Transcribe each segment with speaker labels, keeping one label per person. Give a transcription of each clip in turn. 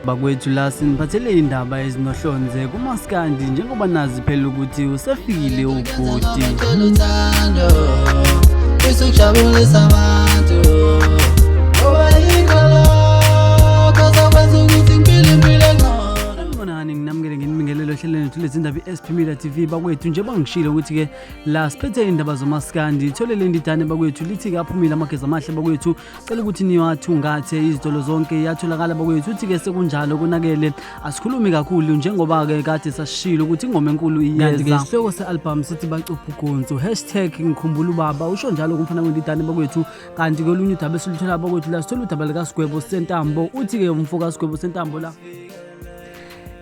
Speaker 1: Bakwethu la siniphathele indaba ezinohlonze kumaskandi njengoba nazi phela ukuthi usefikile ubhuti.
Speaker 2: Isukujabulisa abantu
Speaker 1: nginamukele ngenibingelelo hlelweni lethu lezindaba i-SP Media TV bakwethu nje bangishilo ukuthi ke la siphethe indaba zomaskandi itholele indidane bakwethu lithi ke aphumile amageza amahle bakwethu cela ukuthi niwathungathe izitolo zonke yatholakala bakwethu uthi ke sekunjalo kunakele asikhulumi kakhulu njengoba ke kade sashilo ukuthi ingoma enkulu iyeza ke isihloko se-album sithi bacupha ugonzo #ngikhumbula ubaba usho njalo kumfana wendidane bakwethu kanti kolunye udaba esiluthola bakwethu la sithola udaba likaSigwebo Sentambo uthi ke umfoka kaSigwebo Sentambo la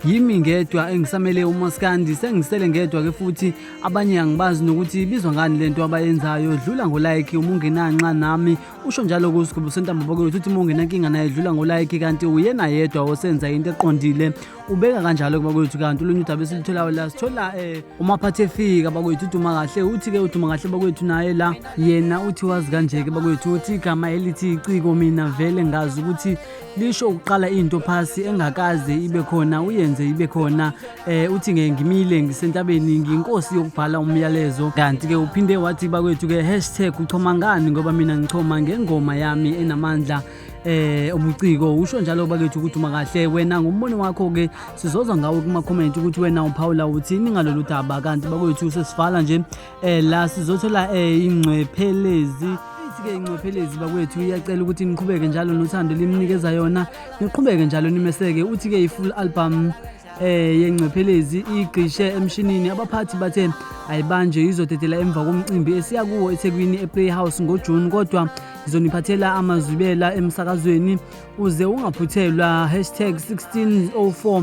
Speaker 1: yimi ngedwa engisamele umaskandi sengisele ngedwa ke futhi abanye angibazi nokuthi ibizwa ngani lento abayenzayo dlula ngo-like uma ungenanxa nami usho njalo kuSigwebo Sentambo bakwethu uthi uma ungenankinga naye dlula ngo-like kanti uyena yedwa osenza into eqondile ubeka kanjalo bakwethu kanti olunye udaba esilitholayo la sithola uMaphathefika bakwethu uduma kahle uthi ke uduma kahle bakwethu naye la yena uthi wazi kanje ke bakwethu uthi igama elithi iciko mina vele ngazi ukuthi lisho ukuqala into phasi engakaze ibe khona uyenze ibe khona uthi ngimile ngisentabeni nginkosi yokubhala umyalezo kanti ke uphinde wathi bakwethu ke #uchoma ngani ngoba mina ngichoma ngengoma yami enamandla ubuciko usho njalo bakwethu ukuthi uma kahle wena ngumbono wakho ke sizozwa ngawo kuma comment ukuthi wena uPaula uthini ngalolu daba kanti bakwethu sesivala nje la sizothola ingcwephelezi ke ingcwephelezi bakwethu iyacela ukuthi niqhubeke njalo nothando limnikeza yona niqhubeke njalo nimeseke uthi ke i-full album yengcwephelezi igqishe emshinini abaphathi bathe ayibanje izodedela emva komcimbi esiya kuwo eThekwini ePlayhouse ngoJune kodwa izoniphathela amazwibela emsakazweni uze ungaphuthelwa #1604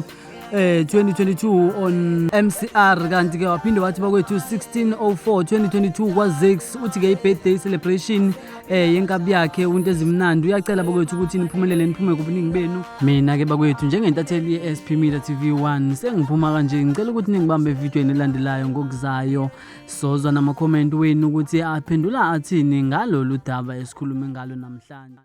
Speaker 1: 2022 on MCR kanti ke waphinde wathi bakwethu 1604 2022 kwaZex uthi ke i-birthday celebration yenkabi yakhe unto ezimnandi uyacela bakwethu ukuthi niphumelele niphume kubuningi benu mina ke bakwethu njengentatheli ye-SP Media TV1 sengiphuma kanje ngicela ukuthi ningibambe evidweni elandelayo ngokuzayo sozwa nama comment wenu ukuthi aphendula athini ngalolu daba esikhulume ngalo namhlanje.